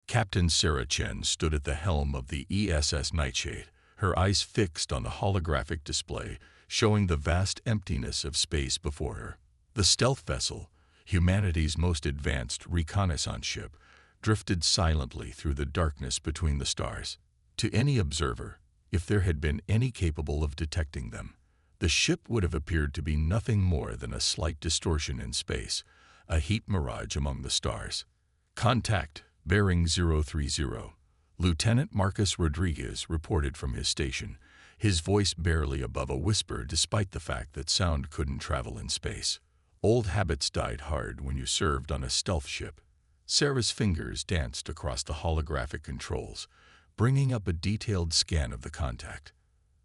Captain Sarah Chen stood at the helm of the ESS Nightshade, her eyes fixed on the holographic display, showing the vast emptiness of space before her. The stealth vessel, humanity's most advanced reconnaissance ship, drifted silently through the darkness between the stars. To any observer, if there had been any capable of detecting them, the ship would have appeared to be nothing more than a slight distortion in space, a heat mirage among the stars. Contact, bearing 030. Lieutenant Marcus Rodriguez reported from his station, his voice barely above a whisper despite the fact that sound couldn't travel in space. Old habits died hard when you served on a stealth ship. Sarah's fingers danced across the holographic controls, bringing up a detailed scan of the contact.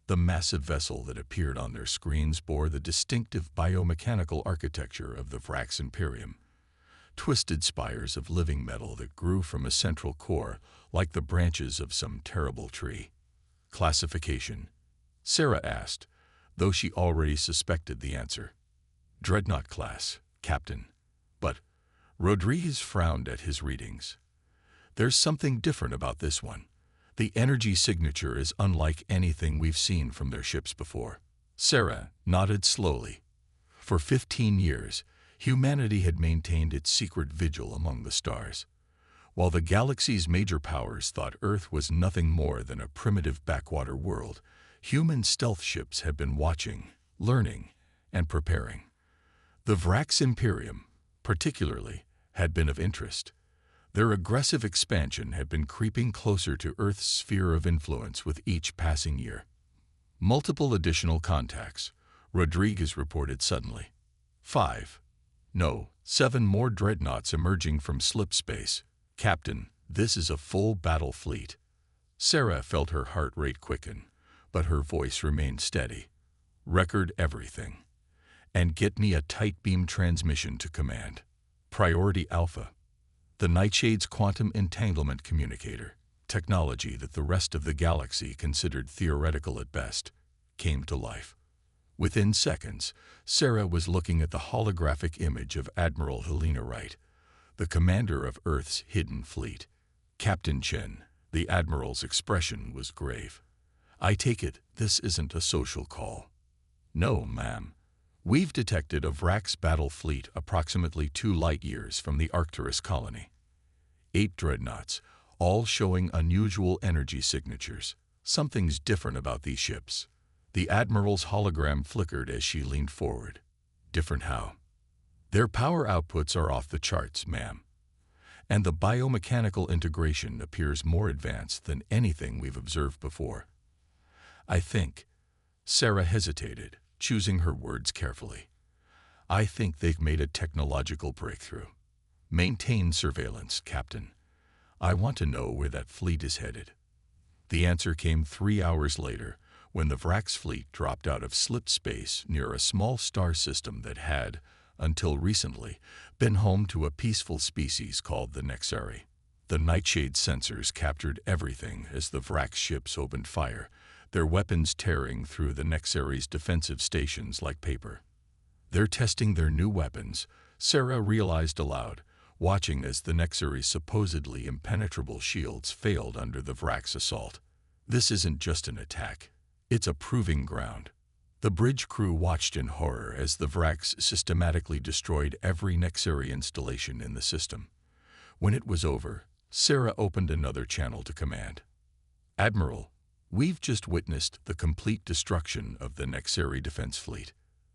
The massive vessel that appeared on their screens bore the distinctive biomechanical architecture of the Vrax Imperium. Twisted spires of living metal that grew from a central core like the branches of some terrible tree. Classification? Sarah asked, though she already suspected the answer. Dreadnought class, Captain. But Rodriguez frowned at his readings. There's something different about this one. The energy signature is unlike anything we've seen from their ships before. Sarah nodded slowly. For 15 years, humanity had maintained its secret vigil among the stars. While the galaxy's major powers thought Earth was nothing more than a primitive backwater world, human stealth ships had been watching, learning, and preparing. The Vrax Imperium, particularly, had been of interest. Their aggressive expansion had been creeping closer to Earth's sphere of influence with each passing year. Multiple additional contacts, Rodriguez reported suddenly. 7 more dreadnoughts emerging from slip space. Captain, this is a full battle fleet. Sarah felt her heart rate quicken, but her voice remained steady. Record everything. And get me a tight beam transmission to command. Priority Alpha. The Nightshade's quantum entanglement communicator, technology that the rest of the galaxy considered theoretical at best, came to life. Within seconds, Sarah was looking at the holographic image of Admiral Helena Wright, the commander of Earth's hidden fleet. Captain Chen, the Admiral's expression was grave. I take it this isn't a social call. No, ma'am. We've detected a Vrax battle fleet approximately 2 light-years from the Arcturus colony. 8 dreadnoughts, all showing unusual energy signatures. Something's different about these ships. The Admiral's hologram flickered as she leaned forward. Different how? Their power outputs are off the charts, ma'am. And the biomechanical integration appears more advanced than anything we've observed before. I think, Sarah hesitated, choosing her words carefully. I think they've made a technological breakthrough. Maintain surveillance, Captain. I want to know where that fleet is headed. The answer came 3 hours later, when the Vrax fleet dropped out of slip space near a small star system that had, until recently, been home to a peaceful species called the Nexari. The Nightshade sensors captured everything as the Vrax ships opened fire, their weapons tearing through the Nexari's defensive stations like paper. They're testing their new weapons, Sarah realized aloud, watching as the Nexari's supposedly impenetrable shields failed under the Vrax assault. This isn't just an attack. It's a proving ground. The bridge crew watched in horror as the Vrax systematically destroyed every Nexari installation in the system. When it was over, Sarah opened another channel to command. Admiral, we've just witnessed the complete destruction of the Nexari defense fleet.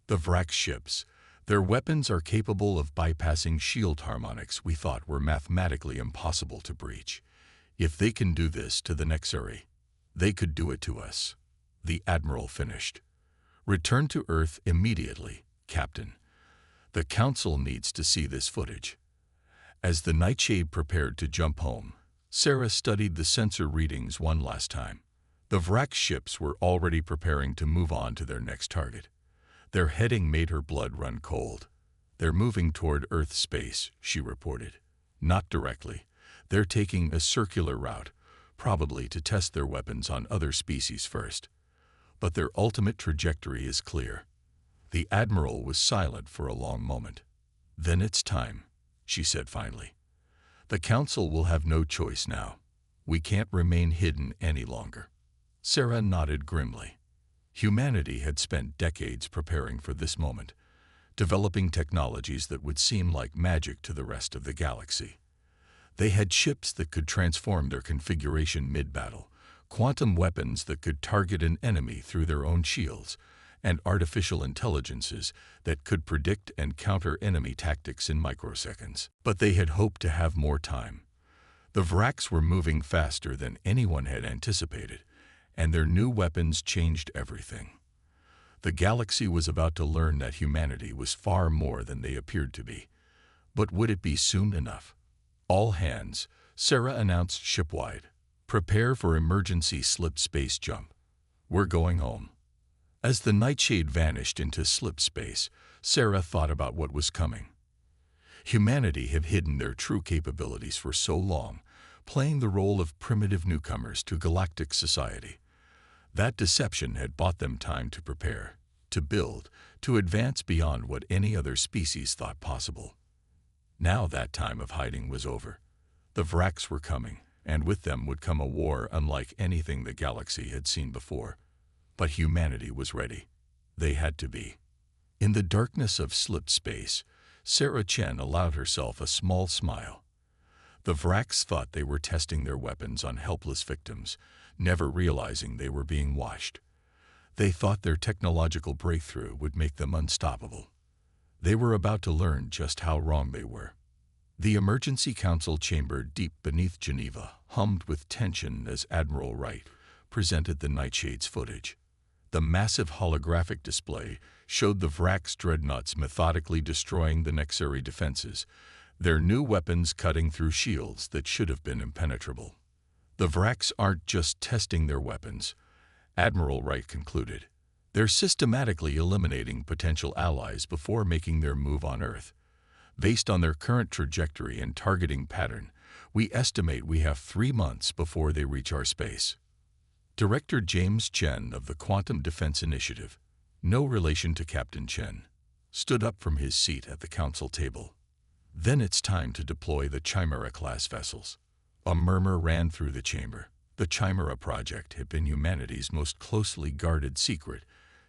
The Vrax ships, their weapons are capable of bypassing shield harmonics we thought were mathematically impossible to breach. If they can do this to the Nexari, they could do it to us. The Admiral finished. Return to Earth immediately, Captain. The Council needs to see this footage. As the Nightshade prepared to jump home, Sarah studied the sensor readings one last time. The Vrax ships were already preparing to move on to their next target. Their heading made her blood run cold. They're moving toward Earth space, she reported. Not directly. They're taking a circular route, probably to test their weapons on other species first. But their ultimate trajectory is clear. The Admiral was silent for a long moment. Then it's time, she said finally. The Council will have no choice now. We can't remain hidden any longer. Sarah nodded grimly. Humanity had spent decades preparing for this moment, developing technologies that would seem like magic to the rest of the galaxy. They had ships that could transform their configuration mid-battle, quantum weapons that could target an enemy through their own shields, and artificial intelligences that could predict and counter enemy tactics in microseconds. But they had hoped to have more time. The Vraks were moving faster than anyone had anticipated, and their new weapons changed everything. The galaxy was about to learn that humanity was far more than they appeared to be. But would it be soon enough? All hands, Sarah announced shipwide. Prepare for emergency slip space jump. We're going home. As the nightshade vanished into slip space, Sarah thought about what was coming. Humanity have hidden their true capabilities for so long, playing the role of primitive newcomers to galactic society. That deception had bought them time to prepare, to build, to advance beyond what any other species thought possible. Now that time of hiding was over. The Vraks were coming, and with them would come a war unlike anything the galaxy had seen before. But humanity was ready. They had to be. In the darkness of slip space, Sarah Chen allowed herself a small smile. The Vraks thought they were testing their weapons on helpless victims, never realizing they were being watched. They thought their technological breakthrough would make them unstoppable. They were about to learn just how wrong they were. The Emergency Council chamber deep beneath Geneva hummed with tension as Admiral Wright presented the Nightshade's footage. The massive holographic display showed the Vraks dreadnoughts methodically destroying the Nexari defenses, their new weapons cutting through shields that should have been impenetrable. The Vraks aren't just testing their weapons, Admiral Wright concluded. They're systematically eliminating potential allies before making their move on Earth. Based on their current trajectory and targeting pattern, we estimate we have 3 months before they reach our space. Director James Chen of the Quantum Defense Initiative, no relation to Captain Chen, stood up from his seat at the council table. Then it's time to deploy the Chimera-class vessels. A murmur ran through the chamber. The Chimera project had been humanity's most closely guarded secret,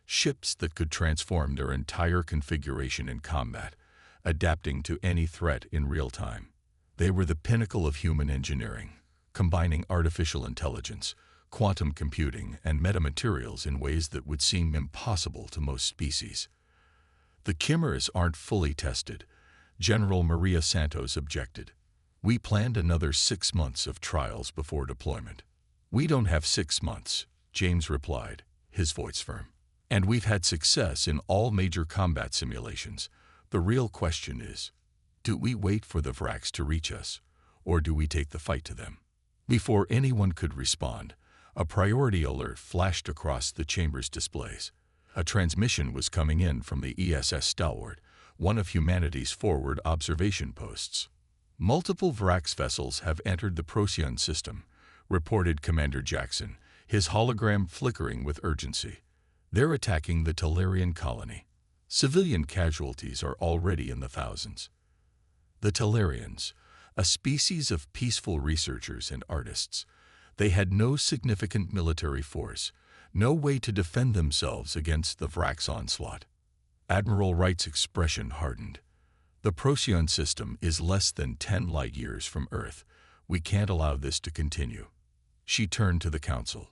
ships that could transform their entire configuration in combat, adapting to any threat in real time. They were the pinnacle of human engineering, combining artificial intelligence, quantum computing, and metamaterials in ways that would seem impossible to most species. The chimeras aren't fully tested, General Maria Santos objected. We planned another 6 months of trials before deployment. We don't have 6 months, James replied, his voice firm. And we've had success in all major combat simulations. The real question is, do we wait for the Vraks to reach us, or do we take the fight to them? Before anyone could respond, a priority alert flashed across the chamber's displays. A transmission was coming in from the ESS Stalwart, one of humanity's forward observation posts. Multiple Vraks vessels have entered the Procyon system, reported Commander Jackson, his hologram flickering with urgency. They're attacking the Talarian colony. Civilian casualties are already in the thousands. The Talarians, a species of peaceful researchers and artists, they had no significant military force, no way to defend themselves against the Vraks' onslaught. Admiral Wright's expression hardened. The Procyon system is less than 10 light-years from Earth. We can't allow this to continue. She turned to the Council.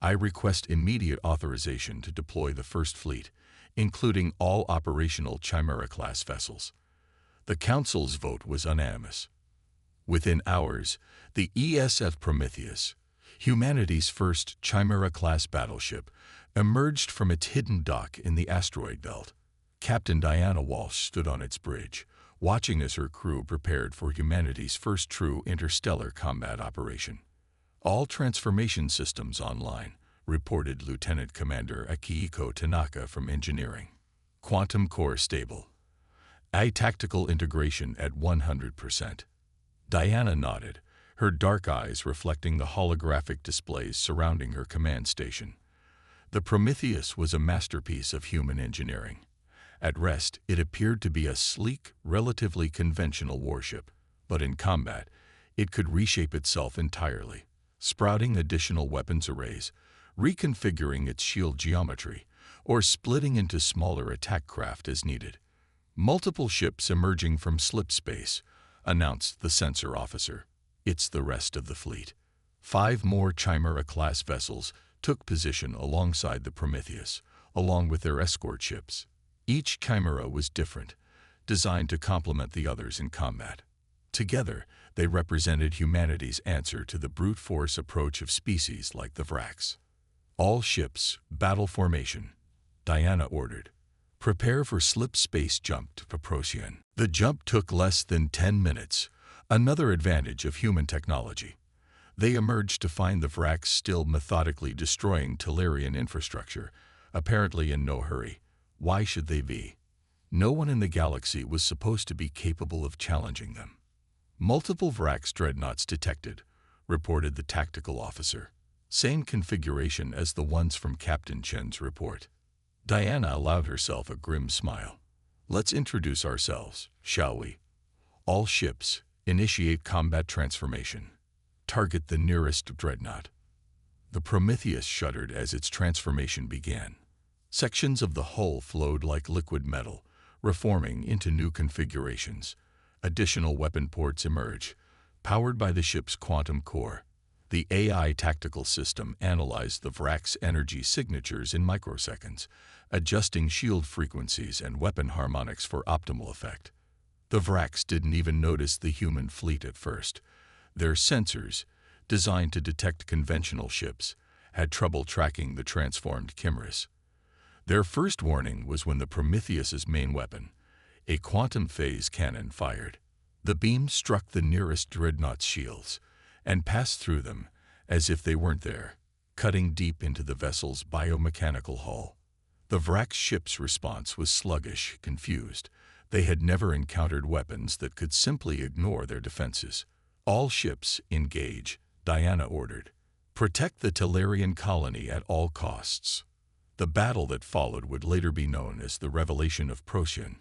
I request immediate authorization to deploy the First Fleet, including all operational Chimera-class vessels. The Council's vote was unanimous. Within hours, the ESF Prometheus, humanity's first Chimera-class battleship, emerged from its hidden dock in the asteroid belt. Captain Diana Walsh stood on its bridge, watching as her crew prepared for humanity's first true interstellar combat operation. All transformation systems online, reported Lieutenant Commander Akihiko Tanaka from Engineering. Quantum core stable. Tactical integration at 100%. Diana nodded, her dark eyes reflecting the holographic displays surrounding her command station. The Prometheus was a masterpiece of human engineering. At rest, it appeared to be a sleek, relatively conventional warship. But in combat, it could reshape itself entirely, sprouting additional weapons arrays, reconfiguring its shield geometry, or splitting into smaller attack craft as needed. "Multiple ships emerging from slip space," announced the sensor officer. "It's the rest of the fleet." 5 more Chimera-class vessels took position alongside the Prometheus, along with their escort ships. Each Chimera was different, designed to complement the others in combat. Together, they represented humanity's answer to the brute force approach of species like the Vrax. "All ships, battle formation," Diana ordered. "Prepare for slip space jump to Procyon." The jump took less than 10 minutes, another advantage of human technology. They emerged to find the Vrax still methodically destroying Tellurian infrastructure, apparently in no hurry. Why should they be? No one in the galaxy was supposed to be capable of challenging them. "Multiple Vrax dreadnoughts detected," reported the tactical officer. "Same configuration as the ones from Captain Chen's report." Diana allowed herself a grim smile. "Let's introduce ourselves, shall we? All ships, initiate combat transformation. Target the nearest dreadnought." The Prometheus shuddered as its transformation began. Sections of the hull flowed like liquid metal, reforming into new configurations. Additional weapon ports emerged, powered by the ship's quantum core. The AI tactical system analyzed the Vrax energy signatures in microseconds, adjusting shield frequencies and weapon harmonics for optimal effect. The Vrax didn't even notice the human fleet at first. Their sensors, designed to detect conventional ships, had trouble tracking the transformed chimeras. Their first warning was when the Prometheus's main weapon, a quantum phase cannon, fired. The beam struck the nearest dreadnought's shields and passed through them as if they weren't there, cutting deep into the vessel's biomechanical hull. The Vrax ship's response was sluggish, confused. They had never encountered weapons that could simply ignore their defenses. "All ships, engage," Diana ordered. "Protect the Tellurian colony at all costs." The battle that followed would later be known as the Revelation of Procyon,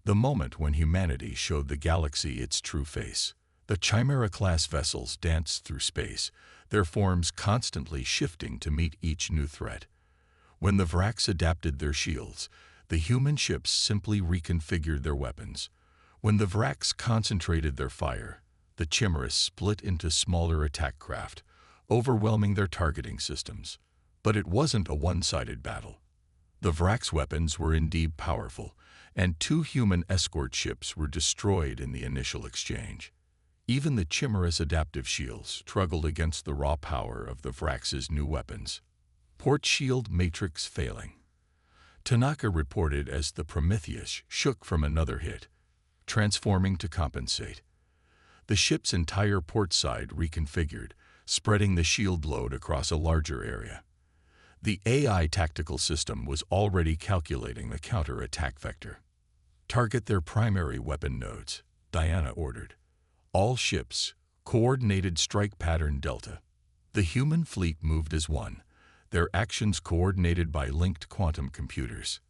the moment when humanity showed the galaxy its true face. The Chimera-class vessels danced through space, their forms constantly shifting to meet each new threat. When the Vrax adapted their shields, the human ships simply reconfigured their weapons. When the Vrax concentrated their fire, the chimeras split into smaller attack craft, overwhelming their targeting systems. But it wasn't a one-sided battle. The Vrax weapons were indeed powerful, and 2 human escort ships were destroyed in the initial exchange. Even the Chimera's adaptive shields struggled against the raw power of the Vrax's new weapons. Port shield matrix failing. Tanaka reported as the Prometheus shook from another hit, transforming to compensate. The ship's entire port side reconfigured, spreading the shield load across a larger area. The AI tactical system was already calculating the counter-attack vector. "Target their primary weapon nodes," Diana ordered. "All ships, coordinated strike pattern Delta." The human fleet moved as one, their actions coordinated by linked quantum computers.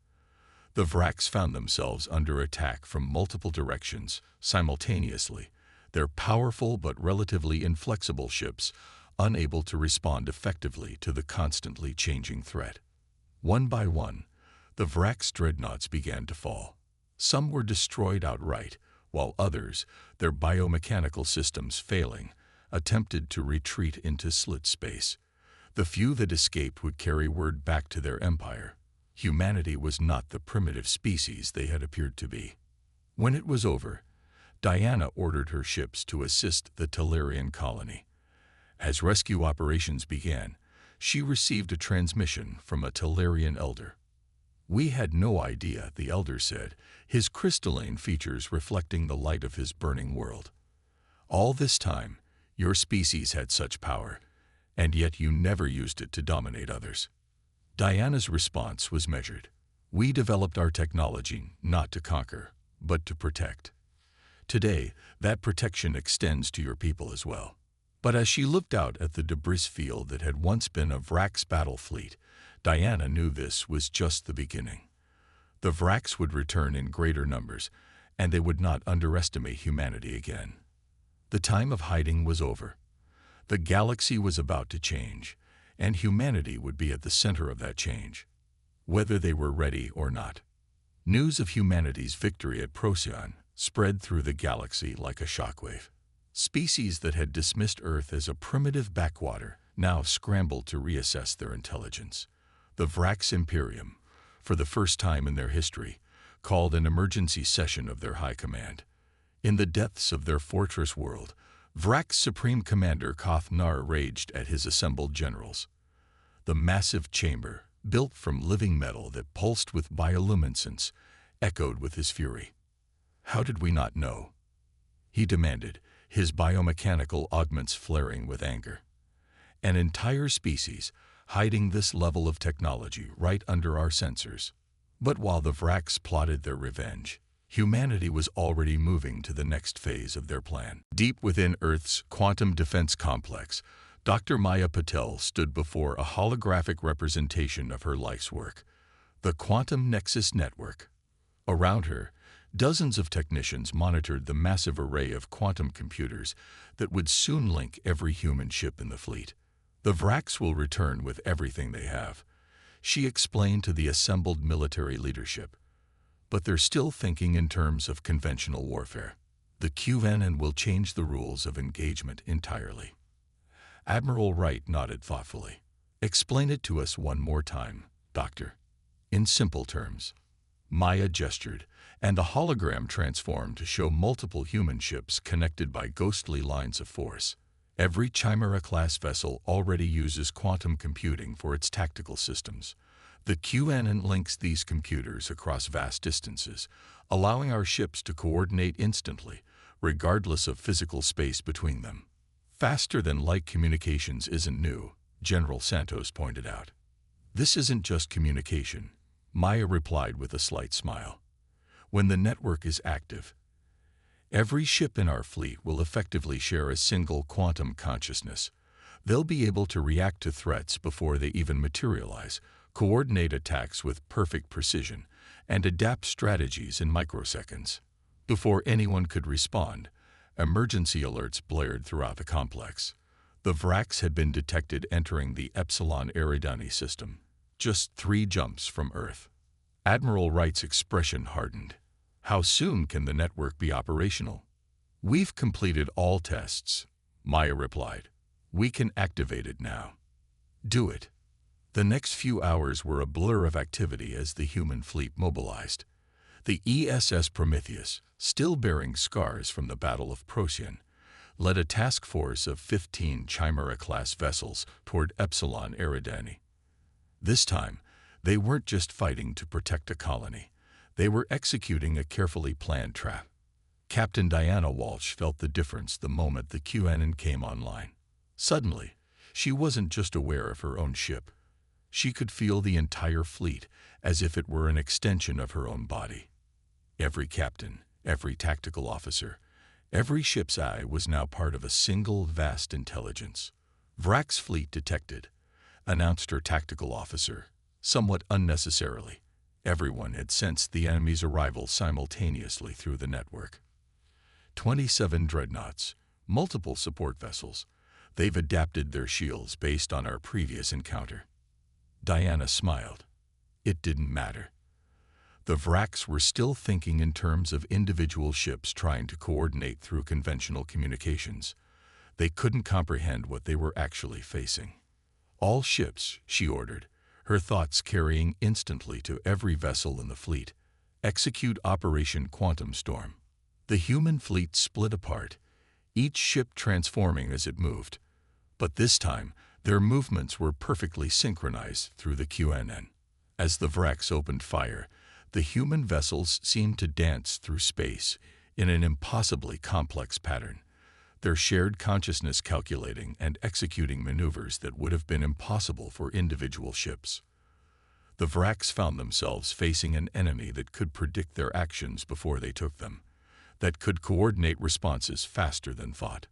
The Vrax found themselves under attack from multiple directions simultaneously, their powerful but relatively inflexible ships unable to respond effectively to the constantly changing threat. One by one, the Vrax dreadnoughts began to fall. Some were destroyed outright, while others, their biomechanical systems failing, attempted to retreat into slit space. The few that escaped would carry word back to their empire. Humanity was not the primitive species they had appeared to be. When it was over, Diana ordered her ships to assist the Tellurian colony. As rescue operations began, she received a transmission from a Tellurian elder. "We had no idea," the elder said, his crystalline features reflecting the light of his burning world. "All this time, your species had such power, and yet you never used it to dominate others." Diana's response was measured. "We developed our technology not to conquer, but to protect. Today, that protection extends to your people as well." But as she looked out at the debris field that had once been a Vrax battle fleet, Diana knew this was just the beginning. The Vrax would return in greater numbers, and they would not underestimate humanity again. The time of hiding was over. The galaxy was about to change, and humanity would be at the center of that change, whether they were ready or not. News of humanity's victory at Procyon spread through the galaxy like a shockwave. Species that had dismissed Earth as a primitive backwater now scrambled to reassess their intelligence. The Vrax Imperium, for the first time in their history, called an emergency session of their high command. In the depths of their fortress world, Vrax Supreme Commander Koth Nar raged at his assembled generals. The massive chamber, built from living metal that pulsed with bioluminescence, echoed with his fury. "How did we not know?" he demanded, his biomechanical augments flaring with anger. An entire species hiding this level of technology right under our sensors. But while the Vrax plotted their revenge, humanity was already moving to the next phase of their plan. Deep within Earth's quantum defense complex, Dr. Maya Patel stood before a holographic representation of her life's work, the Quantum Nexus Network. Around her, dozens of technicians monitored the massive array of quantum computers that would soon link every human ship in the fleet. "The Vrax will return with everything they have," she explained to the assembled military leadership. "But they're still thinking in terms of conventional warfare. The QNN will change the rules of engagement entirely." Admiral Wright nodded thoughtfully. "Explain it to us one more time, Doctor." "In simple terms." Maya gestured, and the hologram transformed to show multiple human ships connected by ghostly lines of force. Every Chimera-class vessel already uses quantum computing for its tactical systems. The QNN links these computers across vast distances, allowing our ships to coordinate instantly, regardless of physical space between them. Faster-than-light communications isn't new, General Santos pointed out. "This isn't just communication," Maya replied with a slight smile. "When the network is active, every ship in our fleet will effectively share a single quantum consciousness. They'll be able to react to threats before they even materialize, coordinate attacks with perfect precision, and adapt strategies in microseconds." Before anyone could respond, emergency alerts blared throughout the complex. The Vrax had been detected entering the Epsilon Eridani system, just 3 jumps from Earth. Admiral Wright's expression hardened. "How soon can the network be operational?" "We've completed all tests," Maya replied. "We can activate it now." "Do it." The next few hours were a blur of activity as the human fleet mobilized. The ESS Prometheus, still bearing scars from the Battle of Procyon, led a task force of 15 Chimera-class vessels toward Epsilon Eridani. This time, they weren't just fighting to protect a colony. They were executing a carefully planned trap. Captain Diana Walsh felt the difference the moment the QNN came online. Suddenly, she wasn't just aware of her own ship. She could feel the entire fleet as if it were an extension of her own body. Every captain, every tactical officer, every ship's eye was now part of a single vast intelligence. "Vrax fleet detected," announced her tactical officer, somewhat unnecessarily. Everyone had sensed the enemy's arrival simultaneously through the network. 27 dreadnoughts, multiple support vessels. They've adapted their shields based on our previous encounter. Diana smiled. It didn't matter. The Vrax were still thinking in terms of individual ships trying to coordinate through conventional communications. They couldn't comprehend what they were actually facing. "All ships," she ordered, her thoughts carrying instantly to every vessel in the fleet, "execute Operation Quantum Storm." The human fleet split apart, each ship transforming as it moved. But this time, their movements were perfectly synchronized through the QNN. As the Vrax opened fire, the human vessels seemed to dance through space in an impossibly complex pattern, their shared consciousness calculating and executing maneuvers that would have been impossible for individual ships. The Vrax found themselves facing an enemy that could predict their actions before they took them, that could coordinate responses faster than thought.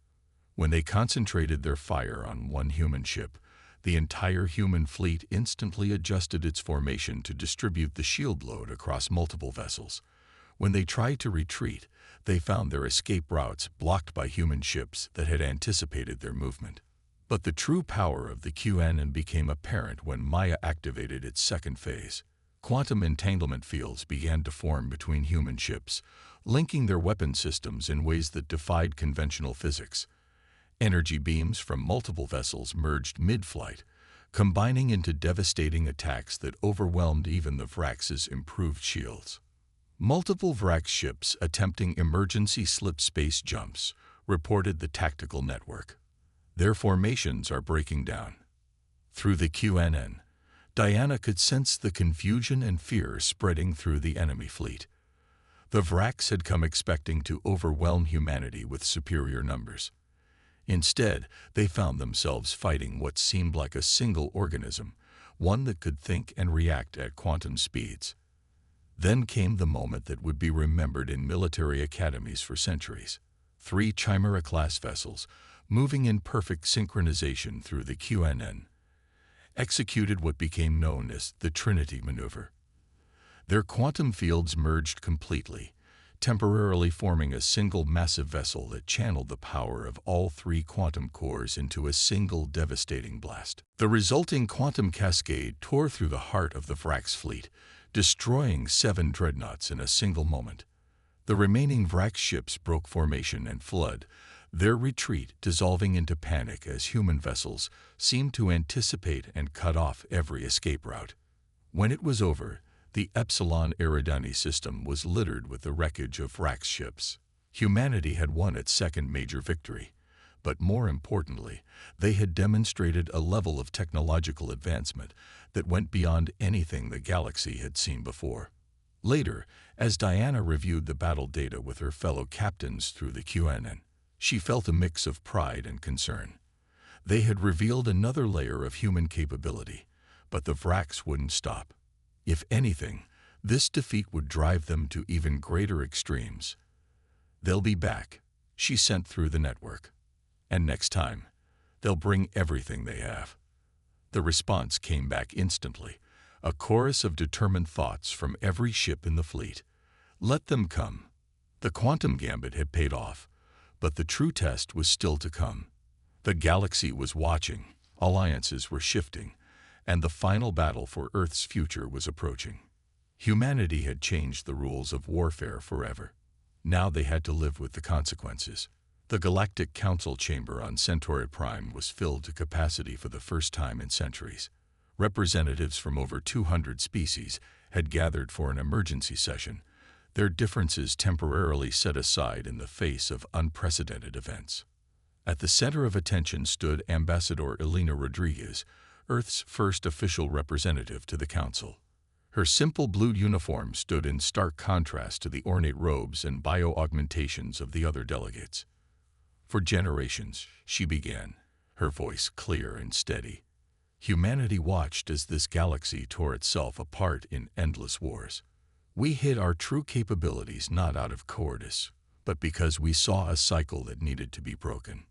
When they concentrated their fire on one human ship, the entire human fleet instantly adjusted its formation to distribute the shield load across multiple vessels. When they tried to retreat, they found their escape routes blocked by human ships that had anticipated their movement. But the true power of the QNN became apparent when Maya activated its second phase. Quantum entanglement fields began to form between human ships, linking their weapon systems in ways that defied conventional physics. Energy beams from multiple vessels merged mid-flight, combining into devastating attacks that overwhelmed even the Vrax's improved shields. Multiple Vrax ships attempting emergency slip space jumps, reported the tactical network. Their formations are breaking down. Through the QNN, Diana could sense the confusion and fear spreading through the enemy fleet. The Vrax had come expecting to overwhelm humanity with superior numbers. Instead, they found themselves fighting what seemed like a single organism, one that could think and react at quantum speeds. Then came the moment that would be remembered in military academies for centuries. 3 Chimera-class vessels, moving in perfect synchronization through the QNN, executed what became known as the Trinity Maneuver. Their quantum fields merged completely, temporarily forming a single massive vessel that channeled the power of all 3 quantum cores into a single devastating blast. The resulting quantum cascade tore through the heart of the Vrax fleet, destroying 7 dreadnoughts in a single moment. The remaining Vrax ships broke formation and fled, their retreat dissolving into panic as human vessels seemed to anticipate and cut off every escape route. When it was over, the Epsilon Eridani system was littered with the wreckage of Vrax ships. Humanity had won its second major victory, but more importantly, they had demonstrated a level of technological advancement that went beyond anything the galaxy had seen before. Later, as Diana reviewed the battle data with her fellow captains through the QNN, she felt a mix of pride and concern. They had revealed another layer of human capability, but the Vrax wouldn't stop. If anything, this defeat would drive them to even greater extremes. "They'll be back," she sent through the network. "And next time, they'll bring everything they have." The response came back instantly, a chorus of determined thoughts from every ship in the fleet. Let them come. The quantum gambit had paid off, but the true test was still to come. The galaxy was watching, alliances were shifting, and the final battle for Earth's future was approaching. Humanity had changed the rules of warfare forever. Now they had to live with the consequences. The Galactic Council chamber on Centauri Prime was filled to capacity for the first time in centuries. Representatives from over 200 species had gathered for an emergency session, their differences temporarily set aside in the face of unprecedented events. At the center of attention stood Ambassador Elena Rodriguez, Earth's first official representative to the Council. Her simple blue uniform stood in stark contrast to the ornate robes and bio-augmentations of the other delegates. "For generations," she began, her voice clear and steady, "humanity watched as this galaxy tore itself apart in endless wars. We hid our true capabilities not out of cowardice, but because we saw a cycle that needed to be broken."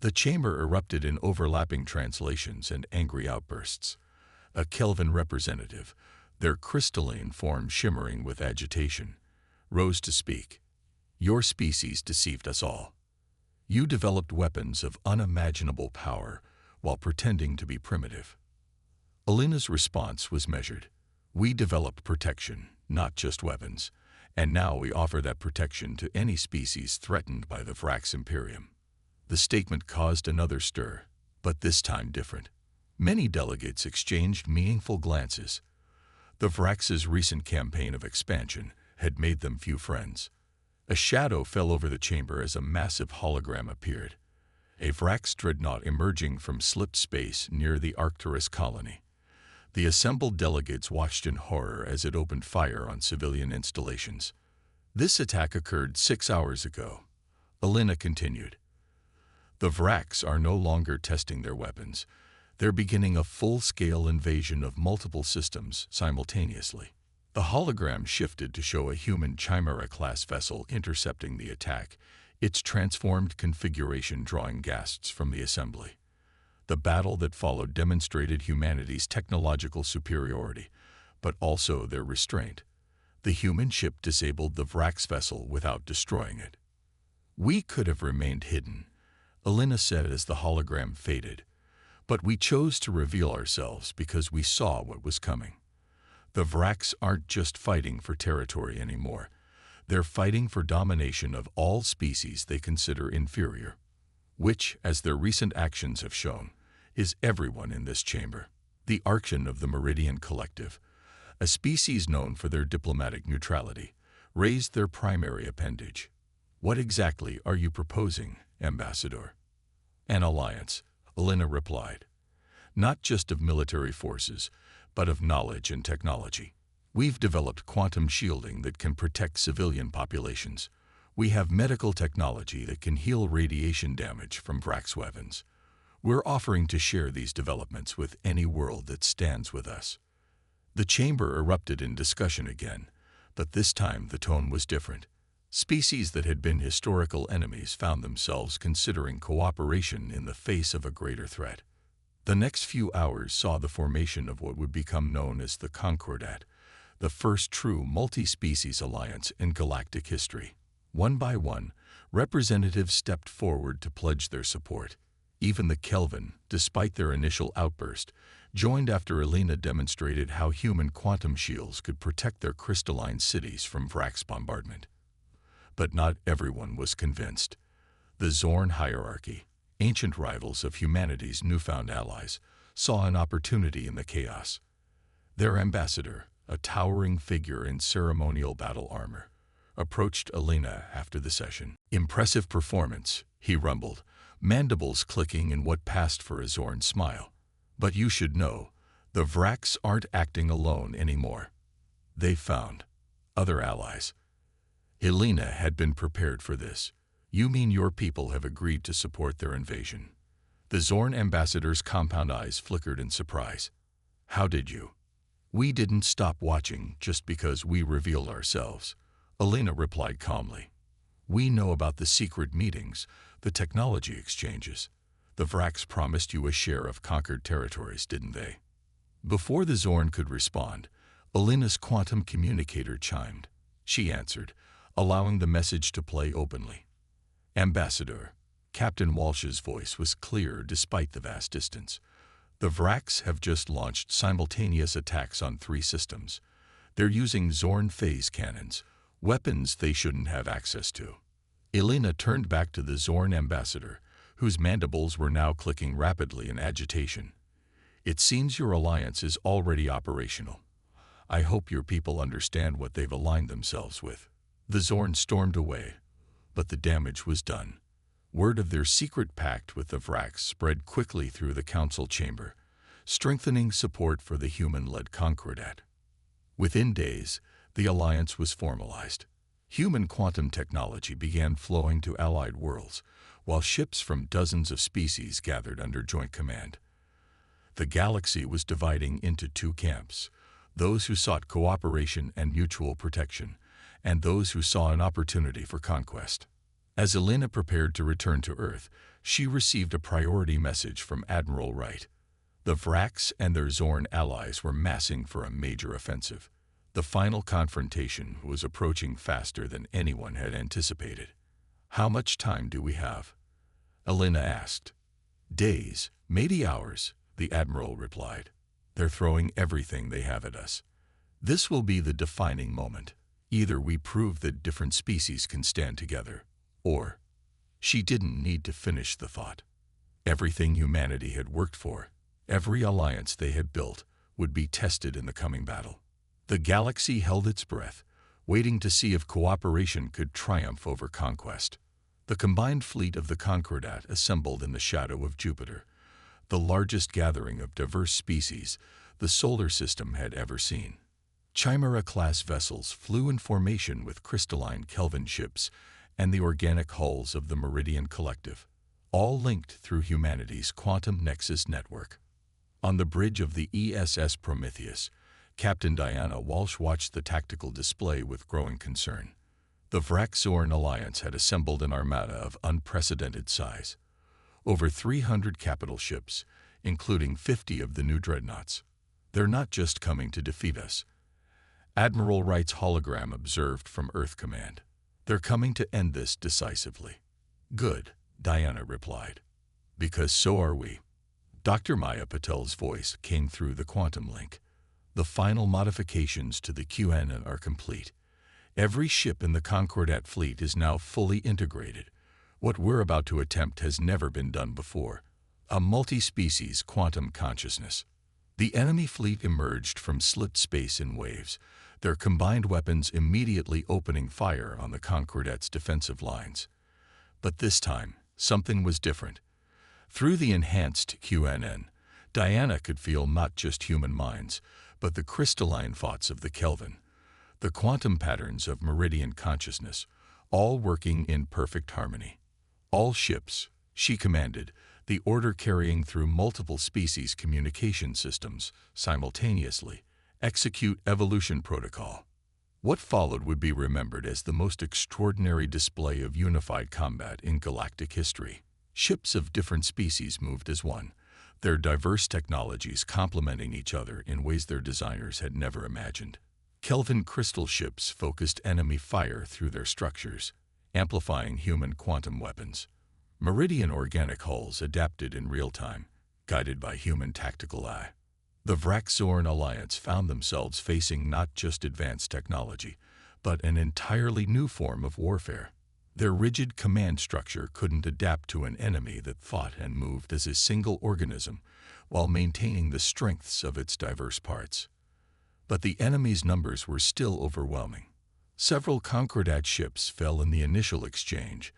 The chamber erupted in overlapping translations and angry outbursts. A Kelvin representative, their crystalline form shimmering with agitation, rose to speak. "Your species deceived us all. You developed weapons of unimaginable power while pretending to be primitive." Elena's response was measured. "We developed protection, not just weapons, and now we offer that protection to any species threatened by the Vrax Imperium." The statement caused another stir, but this time different. Many delegates exchanged meaningful glances. The Vrax's recent campaign of expansion had made them few friends. A shadow fell over the chamber as a massive hologram appeared, a Vrax dreadnought emerging from slipped space near the Arcturus colony. The assembled delegates watched in horror as it opened fire on civilian installations. "This attack occurred 6 hours ago," Elena continued. "The Vrax are no longer testing their weapons. They're beginning a full-scale invasion of multiple systems simultaneously." The hologram shifted to show a human Chimera-class vessel intercepting the attack, its transformed configuration drawing gasps from the assembly. The battle that followed demonstrated humanity's technological superiority, but also their restraint. The The human ship disabled the Vrax vessel without destroying it. We could have remained hidden, Elena said as the hologram faded, but we chose to reveal ourselves because we saw what was coming. The Vrax aren't just fighting for territory anymore. They're fighting for domination of all species they consider inferior, which, as their recent actions have shown, is everyone in this chamber. The Archon of the Meridian Collective, a species known for their diplomatic neutrality, raised their primary appendage. What exactly are you proposing, Ambassador? An alliance, Elena replied. Not just of military forces, but of knowledge and technology. We've developed quantum shielding that can protect civilian populations. We have medical technology that can heal radiation damage from Vrax weapons. We're offering to share these developments with any world that stands with us. The chamber erupted in discussion again, but this time the tone was different. Species that had been historical enemies found themselves considering cooperation in the face of a greater threat. The next few hours saw the formation of what would become known as the Concordat, the first true multi-species alliance in galactic history. One by one, representatives stepped forward to pledge their support. Even the Kelvin, despite their initial outburst, joined after Elena demonstrated how human quantum shields could protect their crystalline cities from Vrax bombardment. But not everyone was convinced. The Zorn hierarchy, ancient rivals of humanity's newfound allies, saw an opportunity in the chaos. Their ambassador, a towering figure in ceremonial battle armor, approached Elena after the session. Impressive performance, he rumbled, mandibles clicking in what passed for a Zorn smile. But you should know, the Vrax aren't acting alone anymore. They found other allies. Elena had been prepared for this. You mean your people have agreed to support their invasion? The Zorn ambassador's compound eyes flickered in surprise. How did you? We didn't stop watching just because we revealed ourselves, Elena replied calmly. We know about the secret meetings, the technology exchanges. The Vrax promised you a share of conquered territories, didn't they? Before the Zorn could respond, Elena's quantum communicator chimed. She answered, allowing the message to play openly. Ambassador, Captain Walsh's voice was clear despite the vast distance. The Vrax have just launched simultaneous attacks on 3 systems. They're using Zorn phase cannons, weapons they shouldn't have access to. Elena turned back to the Zorn ambassador, whose mandibles were now clicking rapidly in agitation. It seems your alliance is already operational. I hope your people understand what they've aligned themselves with. The Zorn stormed away, but the damage was done. Word of their secret pact with the Vrax spread quickly through the council chamber, strengthening support for the human-led Concordat. Within days, the alliance was formalized. Human quantum technology began flowing to allied worlds, while ships from dozens of species gathered under joint command. The galaxy was dividing into 2 camps, those who sought cooperation and mutual protection, and those who saw an opportunity for conquest. As Elena prepared to return to Earth, she received a priority message from Admiral Wright. The Vrax and their Zorn allies were massing for a major offensive. The final confrontation was approaching faster than anyone had anticipated. How much time do we have? Elena asked. Days, maybe hours, the Admiral replied. They're throwing everything they have at us. This will be the defining moment. Either we prove that different species can stand together, or... She didn't need to finish the thought. Everything humanity had worked for, every alliance they had built, would be tested in the coming battle. The galaxy held its breath, waiting to see if cooperation could triumph over conquest. The combined fleet of the Concordat assembled in the shadow of Jupiter, the largest gathering of diverse species the solar system had ever seen. Chimera-class vessels flew in formation with crystalline Kelvin ships and the organic hulls of the Meridian Collective, all linked through humanity's quantum nexus network. On the bridge of the ESS Prometheus, Captain Diana Walsh watched the tactical display with growing concern. The Vrax-Zorn alliance had assembled an armada of unprecedented size. Over 300 capital ships, including 50 of the new dreadnoughts. They're not just coming to defeat us. Admiral Wright's hologram observed from Earth Command. "They're coming to end this decisively." "Good," Diana replied. "Because so are we." Dr. Maya Patel's voice came through the quantum link. "The final modifications to the QN are complete. Every ship in the Concordat fleet is now fully integrated. What we're about to attempt has never been done before. A multi-species quantum consciousness." The enemy fleet emerged from slit space in waves, their combined weapons immediately opening fire on the Concordat's defensive lines. But this time, something was different. Through the enhanced QNN, Diana could feel not just human minds, but the crystalline thoughts of the Kelvin, the quantum patterns of meridian consciousness, all working in perfect harmony. "All ships," she commanded, the order carrying through multiple species communication systems simultaneously, "execute evolution protocol." What followed would be remembered as the most extraordinary display of unified combat in galactic history. Ships of different species moved as one, their diverse technologies complementing each other in ways their designers had never imagined. Kelvin crystal ships focused enemy fire through their structures, amplifying human quantum weapons. Meridian organic hulls adapted in real time, guided by human tactical eye. The Vraxorn Alliance found themselves facing not just advanced technology, but an entirely new form of warfare. Their rigid command structure couldn't adapt to an enemy that thought and moved as a single organism while maintaining the strengths of its diverse parts. But the enemy's numbers were still overwhelming. Several Concordat ships fell in the initial exchange,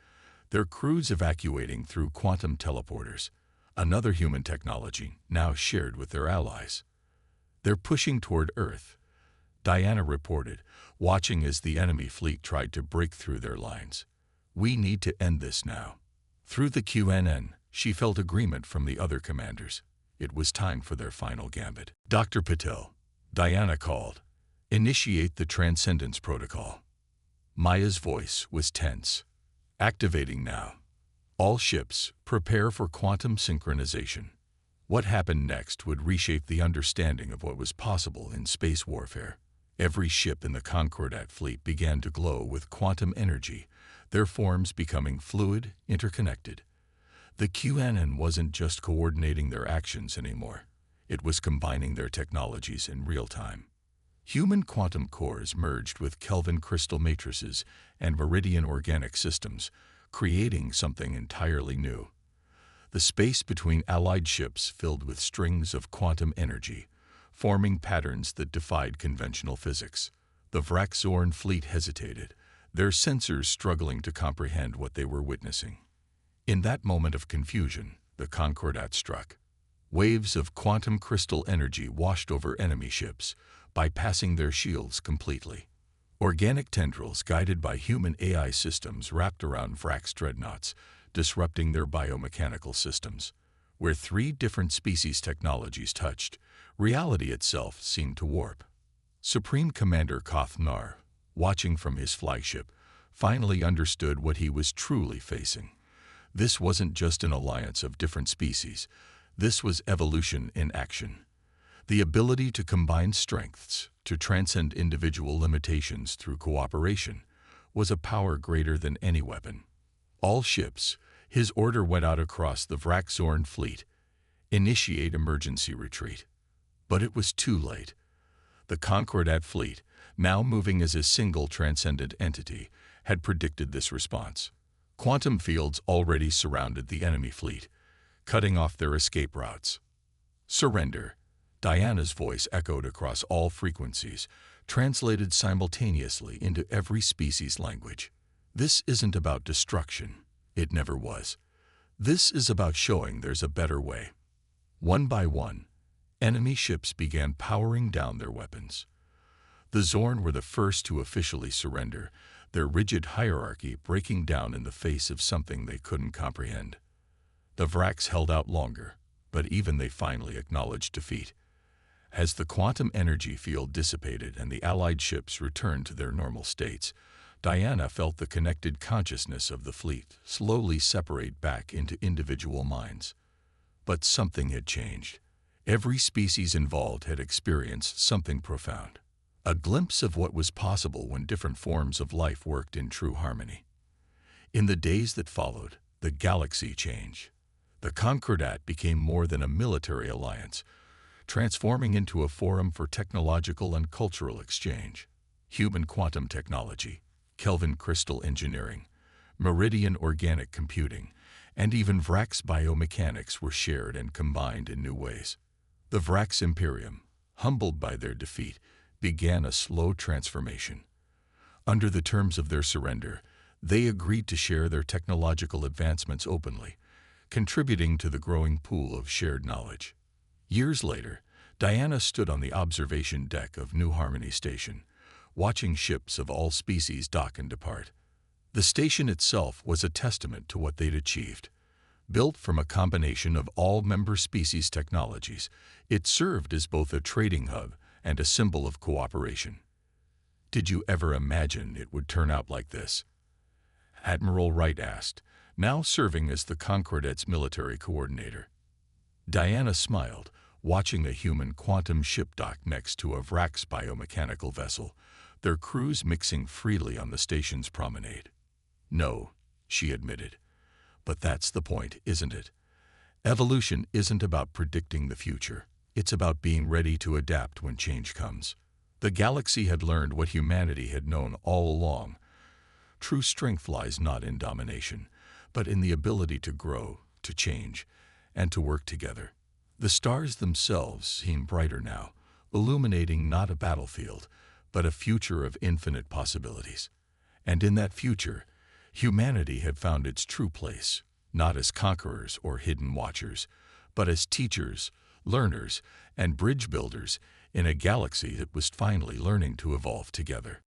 their crews evacuating through quantum teleporters, another human technology now shared with their allies. "They're pushing toward Earth," Diana reported, watching as the enemy fleet tried to break through their lines. "We need to end this now." Through the QNN, she felt agreement from the other commanders. It was time for their final gambit. "Dr. Patel," Diana called, "initiate the Transcendence Protocol." Maya's voice was tense. "Activating now. All ships, prepare for quantum synchronization." What happened next would reshape the understanding of what was possible in space warfare. Every ship in the Concordat fleet began to glow with quantum energy, their forms becoming fluid, interconnected. The QNN wasn't just coordinating their actions anymore. It was combining their technologies in real time. Human quantum cores merged with Kelvin crystal matrices and meridian organic systems, creating something entirely new. The space between allied ships filled with strings of quantum energy, forming patterns that defied conventional physics. The Vraxorn fleet hesitated, their sensors struggling to comprehend what they were witnessing. In that moment of confusion, the Concordat struck. Waves of quantum crystal energy washed over enemy ships, bypassing their shields completely. Organic tendrils guided by human AI systems wrapped around Vrax dreadnoughts, disrupting their biomechanical systems. Where three different species technologies touched, reality itself seemed to warp. Supreme Commander Koth Nar, watching from his flagship, finally understood what he was truly facing. This wasn't just an alliance of different species. This was evolution in action. The ability to combine strengths, to transcend individual limitations through cooperation, was a power greater than any weapon. All ships, his order went out across the Vraxorn fleet, initiate emergency retreat. But it was too late. The Concordat fleet, now moving as a single transcendent entity, had predicted this response. Quantum fields already surrounded the enemy fleet, cutting off their escape routes. "Surrender," Diana's voice echoed across all frequencies, translated simultaneously into every species language. "This isn't about destruction. It never was. This is about showing there's a better way." One by one, enemy ships began powering down their weapons. The Zorn were the first to officially surrender, their rigid hierarchy breaking down in the face of something they couldn't comprehend. The Vrax held out longer, but even they finally acknowledged defeat. As the quantum energy field dissipated and the Allied ships returned to their normal states, Diana felt the connected consciousness of the fleet slowly separate back into individual minds. But something had changed. Every species involved had experienced something profound. a glimpse of what was possible when different forms of life worked in true harmony. In the days that followed, the galaxy changed. The Concordat became more than a military alliance, transforming into a forum for technological and cultural exchange. Human quantum technology, Kelvin crystal engineering, meridian organic computing, and even Vrax biomechanics were shared and combined in new ways. The Vrax Imperium, humbled by their defeat, began a slow transformation. Under the terms of their surrender, they agreed to share their technological advancements openly, contributing to the growing pool of shared knowledge. Years later, Diana stood on the observation deck of New Harmony Station, watching ships of all species dock and depart. The station itself was a testament to what they'd achieved. Built from a combination of all member species technologies, it served as both a trading hub and a symbol of cooperation. Did you ever imagine it would turn out like this? Admiral Wright asked, now serving as the Concordat's military coordinator. Diana smiled, watching a human quantum ship dock next to a Vrax biomechanical vessel, their crews mixing freely on the station's promenade. No, she admitted. But that's the point, isn't it? Evolution isn't about predicting the future. It's about being ready to adapt when change comes. The galaxy had learned what humanity had known all along. True strength lies not in domination, but in the ability to grow, to change, and to work together. The stars themselves seem brighter now, illuminating not a battlefield, but a future of infinite possibilities. And in that future, humanity had found its true place, not as conquerors or hidden watchers, but as teachers, learners, and bridge builders in a galaxy that was finally learning to evolve together.